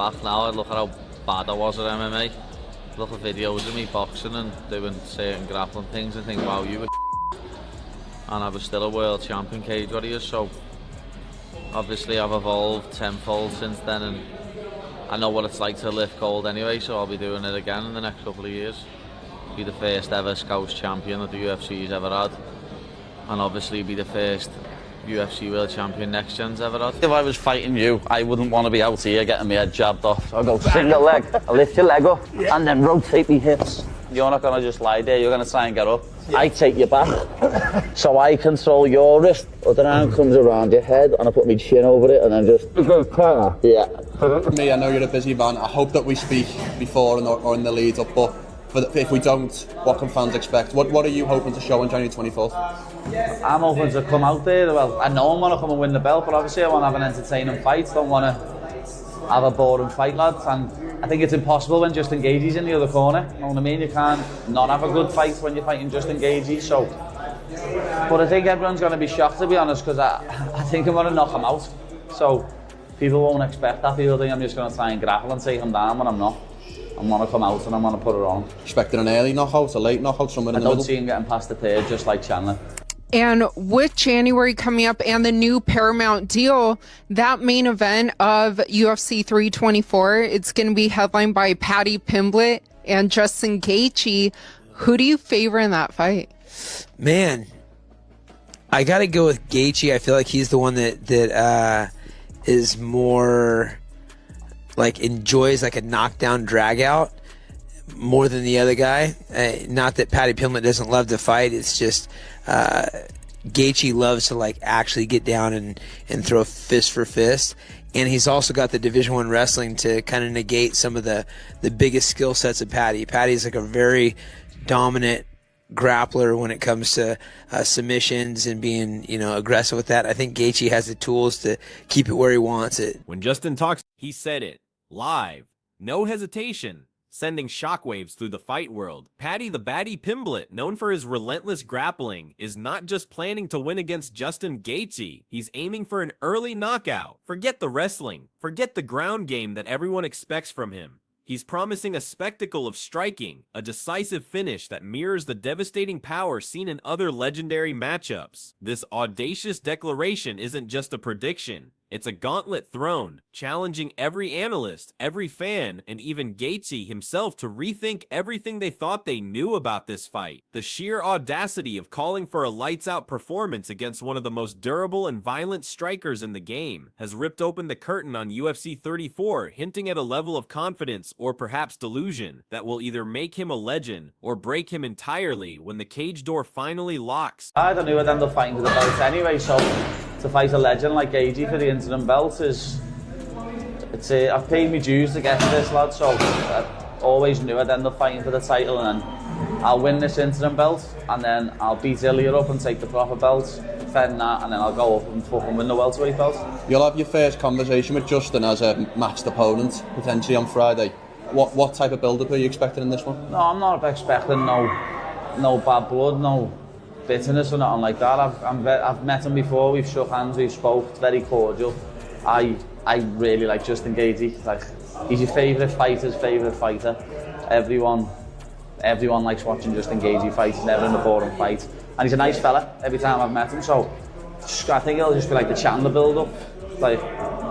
back now, I look at how bad I was at MMA. Look at videos of me boxing and doing certain grappling things and think, wow, you were and I was still a world champion cage warrior. So obviously I've evolved tenfold since then, and I know what it's like to lift gold anyway, so I'll be doing it again in the next couple of years. Be the first ever Scouts champion that the UFC's ever had, and obviously be the first UFC world champion next gen's ever had. If I was fighting you, I wouldn't want to be out here getting my head jabbed off. I'll go single leg, I'll lift your leg up, and then rotate me hips. You're not going to just lie there, you're going to try and get up. I take you back, so I control your wrist. Other arm comes around your head, and I put my chin over it, and then just... Yeah. For me, I know you're a busy man. I hope that we speak before or in the lead up, but if we don't, what can fans expect? What are you hoping to show on January 24th? I'm hoping to come out there. Well, I know I'm going to come and win the belt, but obviously I want to have an entertaining fight. Don't want to have a boring fight, lads. And I think it's impossible when Justin Gaethje's in the other corner. You know what I mean? You can't not have a good fight when you're fighting Justin Gaethje. So, but I think everyone's going to be shocked, to be honest, because I think I'm going to knock him out. So people won't expect that. People think I'm just going to try and grapple and take him down, when I'm not. I'm going to come out and I'm going to put it on. Expecting an early knockout, a late knockout, somewhere in the middle? I don't see him getting past the third, just like Chandler. And with January coming up and the new Paramount deal, that main event of UFC 324, it's going to be headlined by Paddy Pimblett and Justin Gaethje. Who do you favor in that fight? Man, I got to go with Gaethje. I feel like he's the one that is more like enjoys like a knockdown drag out more than the other guy. Not that Paddy Pimblett doesn't love to fight. It's just Gaethje loves to like actually get down and throw fist for fist. And he's also got the Division I wrestling to kind of negate some of the biggest skill sets of Paddy. Paddy's like a very dominant grappler when it comes to submissions and being, aggressive with that. I think Gaethje has the tools to keep it where he wants it. When Justin talks, he said it live, no hesitation, sending shockwaves through the fight world. Paddy the Baddy Pimblett, known for his relentless grappling, is not just planning to win against Justin Gaethje. He's aiming for an early knockout. Forget the wrestling. Forget the ground game that everyone expects from him. He's promising a spectacle of striking, a decisive finish that mirrors the devastating power seen in other legendary matchups. This audacious declaration isn't just a prediction. It's a gauntlet thrown, challenging every analyst, every fan, and even Gaethje himself to rethink everything they thought they knew about this fight. The sheer audacity of calling for a lights-out performance against one of the most durable and violent strikers in the game has ripped open the curtain on UFC 34, hinting at a level of confidence or perhaps delusion that will either make him a legend or break him entirely when the cage door finally locks. I don't know I'd end up fighting for the belt anyway, so to fight a legend like Gaethje for the interim belt I've paid my dues to get to this, lad, so I always knew I'd end up fighting for the title, and then I'll win this interim belt, and then I'll beat Ilya up and take the proper belt, defend that, and then I'll go up and fucking win the welterweight belt. You'll have your first conversation with Justin as a matched opponent, potentially on Friday. What type of build-up are you expecting in this one? No, I'm not expecting no bad blood, no bitterness or nothing like that. I've met him before, we've shook hands, we've spoke, it's very cordial. I really like Justin Gaethje. Like, he's your favourite fighter's favourite fighter. Everyone likes watching Justin Gaethje fight. He's never in a boring fight, and he's a nice fella every time I've met him. So I think it'll just be like the Chandler build-up. Like,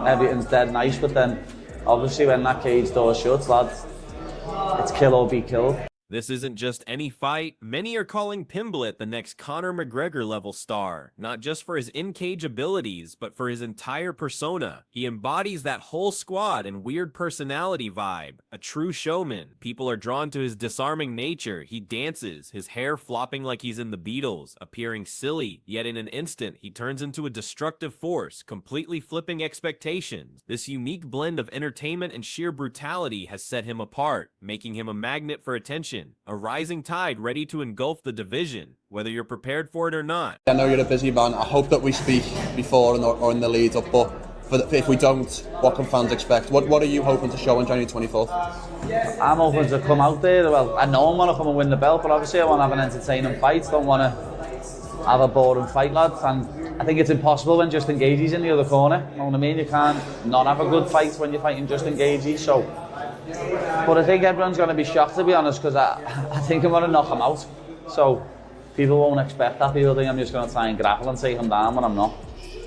everything's dead nice, but then obviously when that cage door shuts, lads, it's kill or be killed. This isn't just any fight. Many are calling Pimblett the next Conor McGregor level star, not just for his in-cage abilities, but for his entire persona. He embodies that whole squad and weird personality vibe, a true showman. People are drawn to his disarming nature. He dances, his hair flopping like he's in the Beatles, appearing silly, yet in an instant he turns into a destructive force, completely flipping expectations. This unique blend of entertainment and sheer brutality has set him apart, making him a magnet for attention. A rising tide ready to engulf the division, whether you're prepared for it or not. I know you're a busy man. I hope that we speak before or in the lead up, but if we don't, what can fans expect? What are you hoping to show on January 24th? I'm hoping to come out there. Well, I know I'm going to come and win the belt, but obviously I want to have an entertaining fight. Don't want to have a boring fight, lads. And I think it's impossible when Justin Gaethje's in the other corner. You know what I mean? You can't not have a good fight when you're fighting Justin Gaethje. So, but I think everyone's going to be shocked, to be honest, because I think I'm going to knock him out. So people won't expect that. People think I'm just going to try and grapple and take him down when I'm not.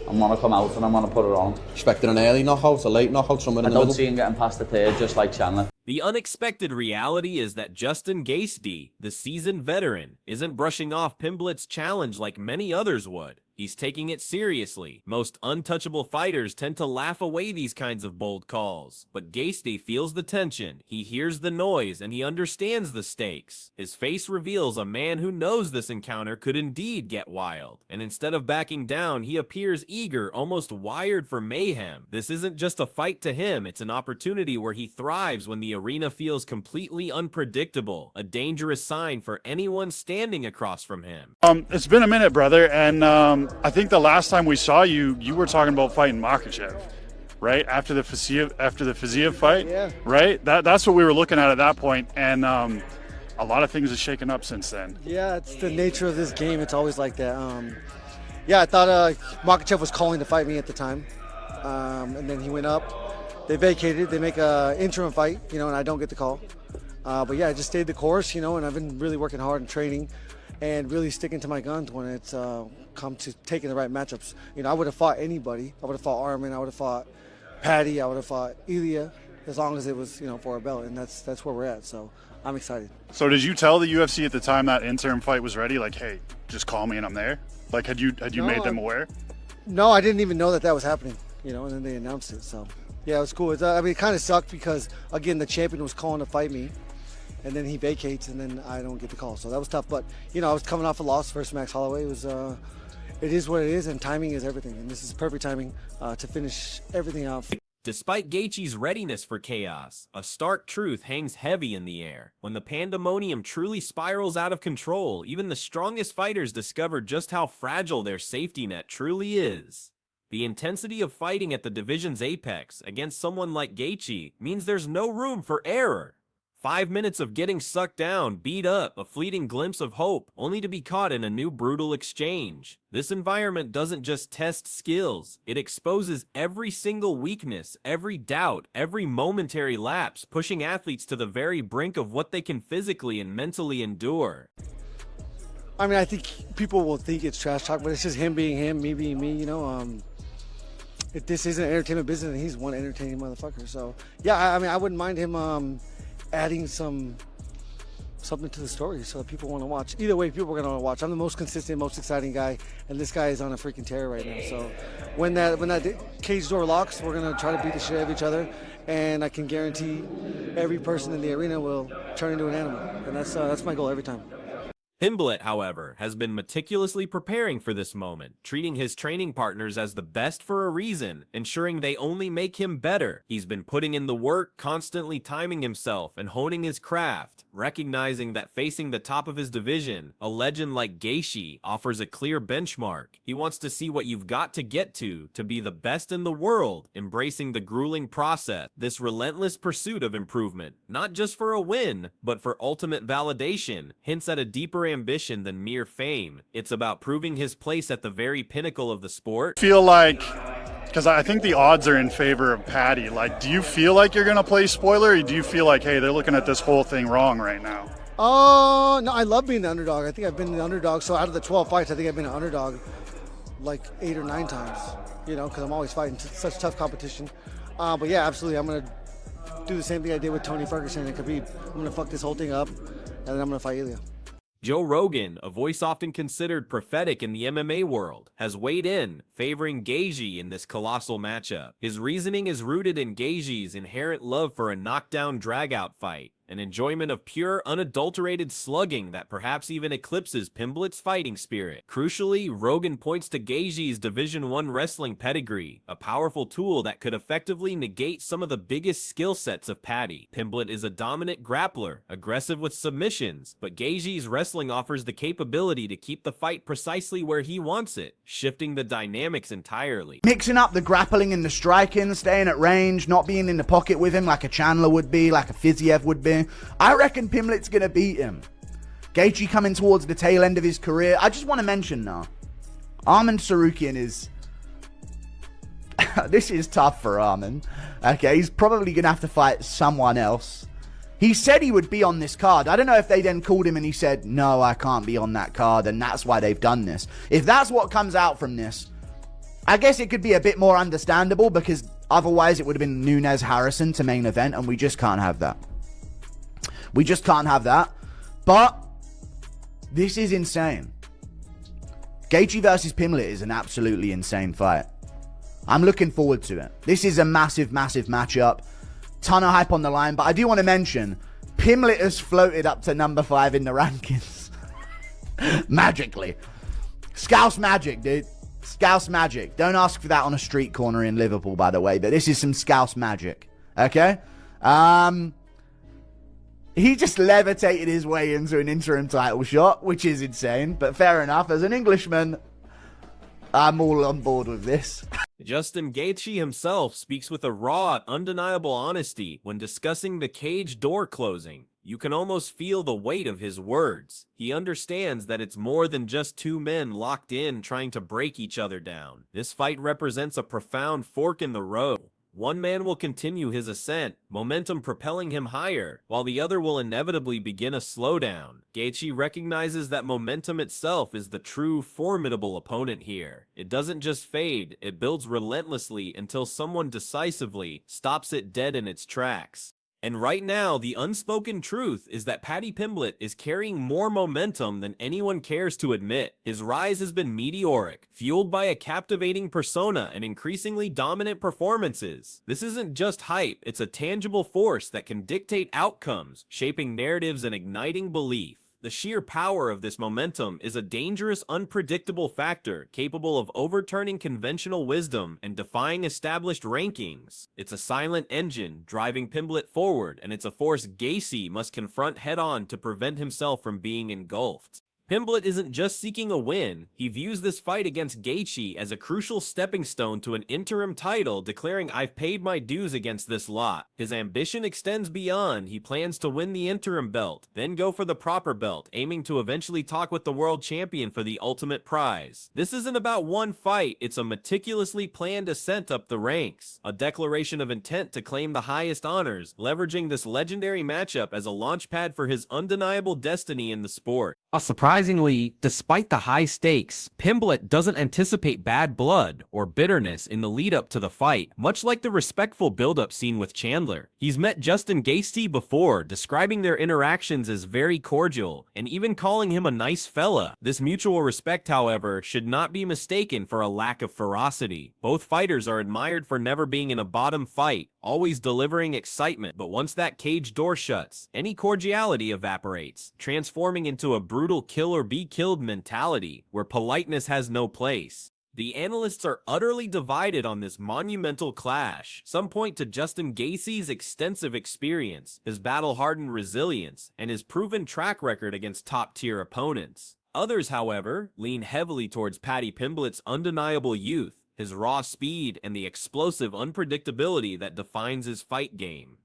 I'm going to come out and I'm going to put it on. Expecting an early knockout, a late knockout, somewhere in the middle? I don't see him getting past the third, just like Chandler. The unexpected reality is that Justin Gaethje, the seasoned veteran, isn't brushing off Pimblett's challenge like many others would. He's taking it seriously. Most untouchable fighters tend to laugh away these kinds of bold calls. But Gaethje feels the tension, he hears the noise, and he understands the stakes. His face reveals a man who knows this encounter could indeed get wild. And instead of backing down, he appears eager, almost wired for mayhem. This isn't just a fight to him, it's an opportunity where he thrives when the arena feels completely unpredictable. A dangerous sign for anyone standing across from him. It's been a minute, brother, and I think the last time we saw you, you were talking about fighting Makhachev, right? After the Fiziev fight, yeah. Right? That's what we were looking at that point, and a lot of things have shaken up since then. Yeah, it's the nature of this game. It's always like that. Yeah, I thought Makhachev was calling to fight me at the time, and then he went up. They vacated. They make an interim fight, and I don't get the call. But yeah, I just stayed the course, and I've been really working hard and training and really sticking to my guns when it's come to taking the right matchups. I would have fought anybody. I would have fought Arman. I would have fought Paddy. I would have fought Ilya, as long as it was, for a belt. And that's where we're at. So I'm excited. So did you tell the UFC at the time that interim fight was ready, like, hey, just call me and I'm there? Like, had you made them aware? No, I didn't even know that was happening. And then they announced it. So yeah, it was cool. It kind of sucked because again, the champion was calling to fight me. And then he vacates, and then I don't get the call. So that was tough. But, I was coming off a loss versus Max Holloway. It is what it is, and timing is everything. And this is perfect timing to finish everything out. Despite Gaethje's readiness for chaos, a stark truth hangs heavy in the air. When the pandemonium truly spirals out of control, even the strongest fighters discover just how fragile their safety net truly is. The intensity of fighting at the division's apex against someone like Gaethje means there's no room for error. 5 minutes of getting sucked down, beat up, a fleeting glimpse of hope, only to be caught in a new brutal exchange. This environment doesn't just test skills, it exposes every single weakness, every doubt, every momentary lapse, pushing athletes to the very brink of what they can physically and mentally endure. I think people will think it's trash talk, but it's just him being him, me being me, If this is an entertainment business, and he's one entertaining motherfucker. So, yeah, I wouldn't mind him adding something to the story so that people want to watch. Either way, people are going to watch. I'm the most consistent, most exciting guy, and this guy is on a freaking tear right now. So when that cage door locks, we're going to try to beat the shit out of each other, and I can guarantee every person in the arena will turn into an animal, and that's my goal every time. Pimblett, however, has been meticulously preparing for this moment, treating his training partners as the best for a reason, ensuring they only make him better. He's been putting in the work, constantly timing himself and honing his craft, recognizing that facing the top of his division, a legend like Gaethje offers a clear benchmark. He wants to see what you've got to get to be the best in the world, embracing the grueling process, this relentless pursuit of improvement, not just for a win, but for ultimate validation, hints at a deeper ambition than mere fame. It's about proving his place at the very pinnacle of the sport. Feel like, because I think the odds are in favor of Paddy, like, do you feel like you're going to play spoiler, or do you feel like, hey, they're looking at this whole thing wrong right now? Oh, no, I love being the underdog. I think I've been the underdog. So out of the 12 fights, I think I've been an underdog like 8 or 9 times, because I'm always fighting such tough competition. But yeah, absolutely. I'm going to do the same thing I did with Tony Ferguson and Khabib. I'm going to fuck this whole thing up, and then I'm going to fight Ilya. Joe Rogan, a voice often considered prophetic in the MMA world, has weighed in, favoring Gaethje in this colossal matchup. His reasoning is rooted in Gaethje's inherent love for a knockdown drag-out fight, an enjoyment of pure, unadulterated slugging that perhaps even eclipses Pimblett's fighting spirit. Crucially, Rogan points to Gaethje's Division I wrestling pedigree, a powerful tool that could effectively negate some of the biggest skill sets of Paddy. Pimblett is a dominant grappler, aggressive with submissions, but Gaethje's wrestling offers the capability to keep the fight precisely where he wants it, shifting the dynamics entirely. Mixing up the grappling and the striking, staying at range, not being in the pocket with him like a Chandler would be, like a Fiziev would be. I reckon Pimblett's going to beat him. Gaethje coming towards the tail end of his career. I just want to mention now, Arman Sarukian is... This is tough for Arman. Okay, he's probably going to have to fight someone else. He said he would be on this card. I don't know if they then called him and he said, no, I can't be on that card, and that's why they've done this. If that's what comes out from this, I guess it could be a bit more understandable, because otherwise it would have been Nunes Harrison to main event, and we just can't have that. We just can't have that. But this is insane. Gaethje versus Pimblett is an absolutely insane fight. I'm looking forward to it. This is a massive, massive matchup. Ton of hype on the line, but I do want to mention, Pimblett has floated up to number 5 in the rankings. Magically. Scouse magic, dude. Scouse magic. Don't ask for that on a street corner in Liverpool, by the way, but this is some Scouse magic. Okay? He just levitated his way into an interim title shot, which is insane, but fair enough. As an Englishman, I'm all on board with this. Justin Gaethje himself speaks with a raw, undeniable honesty when discussing the cage door closing. You can almost feel the weight of his words. He understands that it's more than just two men locked in trying to break each other down. This fight represents a profound fork in the road. One man will continue his ascent, momentum propelling him higher, while the other will inevitably begin a slowdown. Gaethje recognizes that momentum itself is the true, formidable opponent here. It doesn't just fade, it builds relentlessly until someone decisively stops it dead in its tracks. And right now, the unspoken truth is that Paddy Pimblett is carrying more momentum than anyone cares to admit. His rise has been meteoric, fueled by a captivating persona and increasingly dominant performances. This isn't just hype, it's a tangible force that can dictate outcomes, shaping narratives and igniting belief. The sheer power of this momentum is a dangerous, unpredictable factor capable of overturning conventional wisdom and defying established rankings. It's a silent engine driving Pimblett forward, and it's a force Gaethje must confront head-on to prevent himself from being engulfed. Pimblett isn't just seeking a win, he views this fight against Gaethje as a crucial stepping stone to an interim title, declaring, "I've paid my dues against this lot." His ambition extends beyond. He plans to win the interim belt, then go for the proper belt, aiming to eventually talk with the world champion for the ultimate prize. This isn't about one fight, it's a meticulously planned ascent up the ranks, a declaration of intent to claim the highest honors, leveraging this legendary matchup as a launchpad for his undeniable destiny in the sport. Surprisingly, despite the high stakes, Pimblett doesn't anticipate bad blood or bitterness in the lead up to the fight, much like the respectful build-up scene with Chandler. He's met Justin Gaethje before, describing their interactions as very cordial, and even calling him a nice fella. This mutual respect, however, should not be mistaken for a lack of ferocity. Both fighters are admired for never being in a bottom fight, always delivering excitement, but once that cage door shuts, any cordiality evaporates, transforming into a brutal kill or be killed mentality, where politeness has no place. The analysts are utterly divided on this monumental clash. Some point to Justin Gaethje's extensive experience, his battle-hardened resilience, and his proven track record against top-tier opponents. Others, however, lean heavily towards Paddy Pimblett's undeniable youth, his raw speed, and the explosive unpredictability that defines his fight game.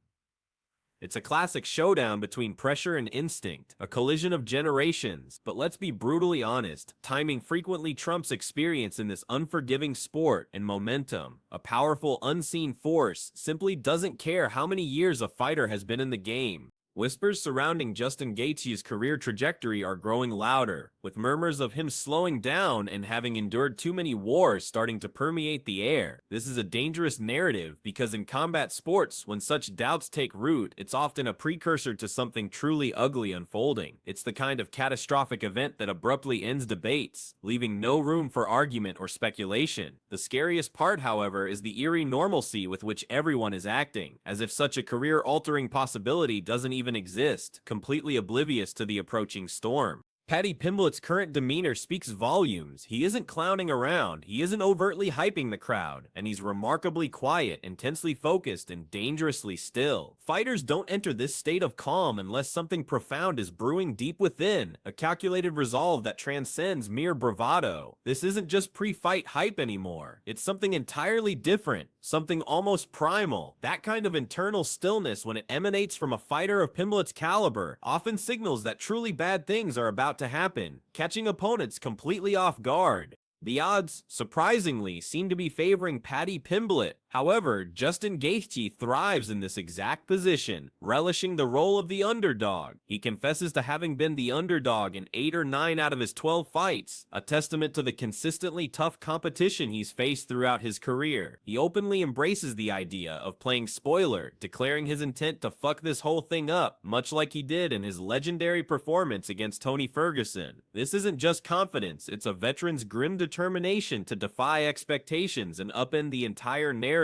It's a classic showdown between pressure and instinct, a collision of generations, but let's be brutally honest, timing frequently trumps experience in this unforgiving sport, and momentum, a powerful unseen force, simply doesn't care how many years a fighter has been in the game. Whispers surrounding Justin Gaethje's career trajectory are growing louder, with murmurs of him slowing down and having endured too many wars starting to permeate the air. This is a dangerous narrative because in combat sports, when such doubts take root, it's often a precursor to something truly ugly unfolding. It's the kind of catastrophic event that abruptly ends debates, leaving no room for argument or speculation. The scariest part, however, is the eerie normalcy with which everyone is acting, as if such a career-altering possibility doesn't even exist, completely oblivious to the approaching storm. Paddy Pimblett's current demeanor speaks volumes. He isn't clowning around, he isn't overtly hyping the crowd, and he's remarkably quiet, intensely focused, and dangerously still. Fighters don't enter this state of calm unless something profound is brewing deep within, a calculated resolve that transcends mere bravado. This isn't just pre-fight hype anymore. It's something entirely different, something almost primal. That kind of internal stillness, when it emanates from a fighter of Pimblett's caliber, often signals that truly bad things are about to happen, catching opponents completely off guard. The odds, surprisingly, seem to be favoring Paddy Pimblett. However, Justin Gaethje thrives in this exact position, relishing the role of the underdog. He confesses to having been the underdog in 8 or 9 out of his 12 fights, a testament to the consistently tough competition he's faced throughout his career. He openly embraces the idea of playing spoiler, declaring his intent to fuck this whole thing up, much like he did in his legendary performance against Tony Ferguson. This isn't just confidence, it's a veteran's grim determination to defy expectations and upend the entire narrative.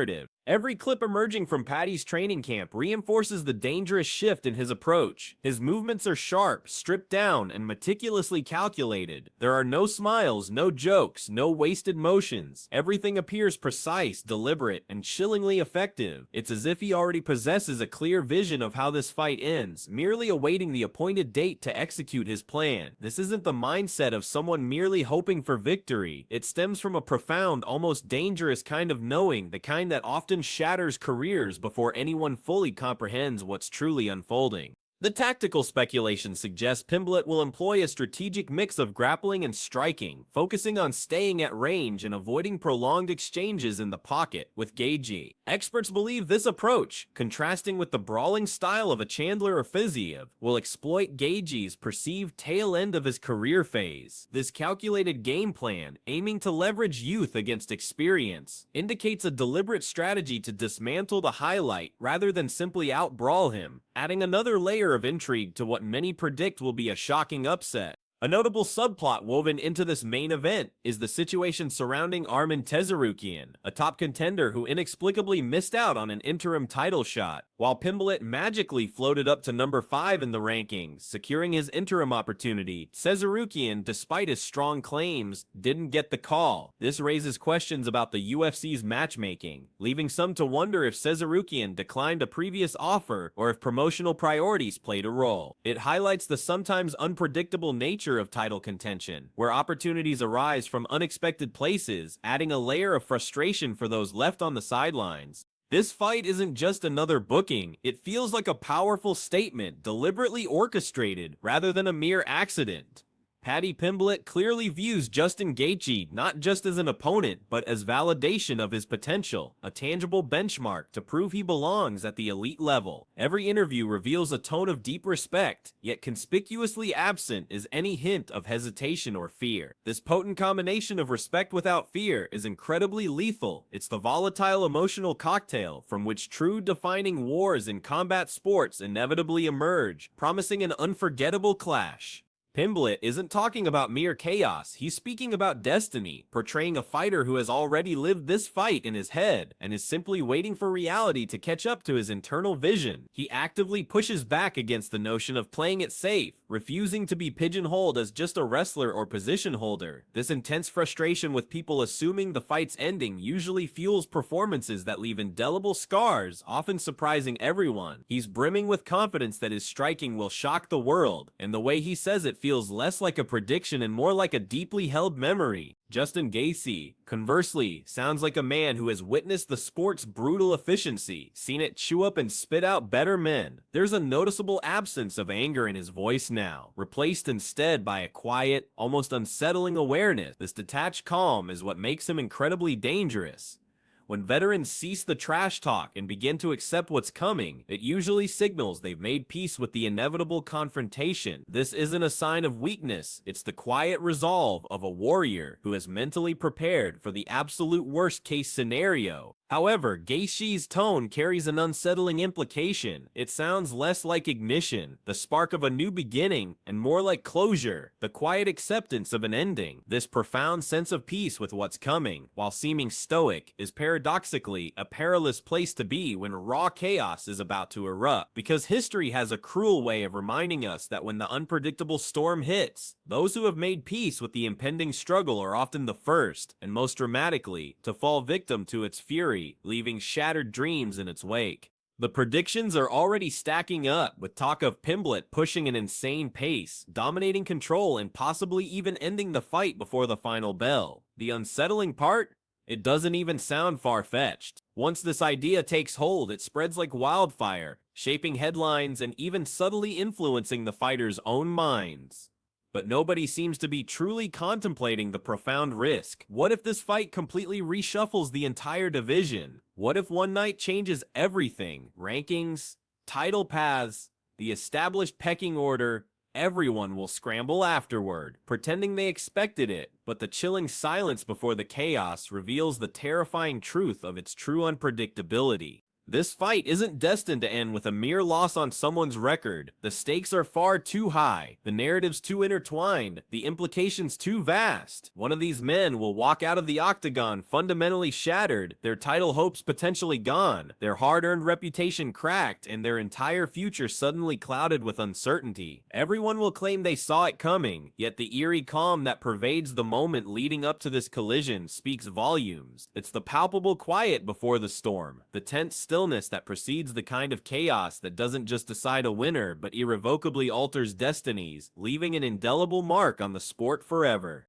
Every clip emerging from Paddy's training camp reinforces the dangerous shift in his approach. His movements are sharp, stripped down, and meticulously calculated. There are no smiles, no jokes, no wasted motions. Everything appears precise, deliberate, and chillingly effective. It's as if he already possesses a clear vision of how this fight ends, merely awaiting the appointed date to execute his plan. This isn't the mindset of someone merely hoping for victory. It stems from a profound, almost dangerous kind of knowing, the kind that often shatters careers before anyone fully comprehends what's truly unfolding. The tactical speculation suggests Pimblett will employ a strategic mix of grappling and striking, focusing on staying at range and avoiding prolonged exchanges in the pocket with Gaethje. Experts believe this approach, contrasting with the brawling style of a Chandler or Fiziev, will exploit Gaethje's perceived tail end of his career phase. This calculated game plan, aiming to leverage youth against experience, indicates a deliberate strategy to dismantle the highlight rather than simply out-brawl him, adding another layer of intrigue to what many predict will be a shocking upset. A notable subplot woven into this main event is the situation surrounding Arman Tsarukyan, a top contender who inexplicably missed out on an interim title shot, while Pimblett magically floated up to number 5 in the rankings, securing his interim opportunity. Tsarukyan, despite his strong claims, didn't get the call. This raises questions about the UFC's matchmaking, leaving some to wonder if Tsarukyan declined a previous offer or if promotional priorities played a role. It highlights the sometimes unpredictable nature of title contention, where opportunities arise from unexpected places, adding a layer of frustration for those left on the sidelines. This fight isn't just another booking, it feels like a powerful statement, deliberately orchestrated, rather than a mere accident. Paddy Pimblett clearly views Justin Gaethje not just as an opponent, but as validation of his potential, a tangible benchmark to prove he belongs at the elite level. Every interview reveals a tone of deep respect, yet conspicuously absent is any hint of hesitation or fear. This potent combination of respect without fear is incredibly lethal. It's the volatile emotional cocktail from which true defining wars in combat sports inevitably emerge, promising an unforgettable clash. Pimblett isn't talking about mere chaos, he's speaking about destiny, portraying a fighter who has already lived this fight in his head, and is simply waiting for reality to catch up to his internal vision. He actively pushes back against the notion of playing it safe, refusing to be pigeonholed as just a wrestler or position holder. This intense frustration with people assuming the fight's ending usually fuels performances that leave indelible scars, often surprising everyone. He's brimming with confidence that his striking will shock the world, and the way he says it feels less like a prediction and more like a deeply held memory. Justin Gaethje, conversely, sounds like a man who has witnessed the sport's brutal efficiency, seen it chew up and spit out better men. There's a noticeable absence of anger in his voice now, replaced instead by a quiet, almost unsettling awareness. This detached calm is what makes him incredibly dangerous. When veterans cease the trash talk and begin to accept what's coming, it usually signals they've made peace with the inevitable confrontation. This isn't a sign of weakness, it's the quiet resolve of a warrior who is mentally prepared for the absolute worst-case scenario. However, Gaethje's tone carries an unsettling implication. It sounds less like ignition, the spark of a new beginning, and more like closure, the quiet acceptance of an ending. This profound sense of peace with what's coming, while seeming stoic, is paradoxically a perilous place to be when raw chaos is about to erupt, because history has a cruel way of reminding us that when the unpredictable storm hits, those who have made peace with the impending struggle are often the first, and most dramatically, to fall victim to its fury, leaving shattered dreams in its wake. The predictions are already stacking up, with talk of Pimblett pushing an insane pace, dominating control and possibly even ending the fight before the final bell. The unsettling part? It doesn't even sound far-fetched. Once this idea takes hold, it spreads like wildfire, shaping headlines and even subtly influencing the fighters' own minds. but nobody seems to be truly contemplating the profound risk. What if this fight completely reshuffles the entire division? What if one night changes everything? Rankings, title paths, the established pecking order. Everyone will scramble afterward, pretending they expected it, but the chilling silence before the chaos reveals the terrifying truth of its true unpredictability. This fight isn't destined to end with a mere loss on someone's record. The stakes are far too high, the narratives too intertwined, the implications too vast. One of these men will walk out of the octagon fundamentally shattered, their title hopes potentially gone, their hard-earned reputation cracked, and their entire future suddenly clouded with uncertainty. Everyone will claim they saw it coming, yet the eerie calm that pervades the moment leading up to this collision speaks volumes. It's the palpable quiet before the storm, the tense stillness that precedes the kind of chaos that doesn't just decide a winner but irrevocably alters destinies, leaving an indelible mark on the sport forever.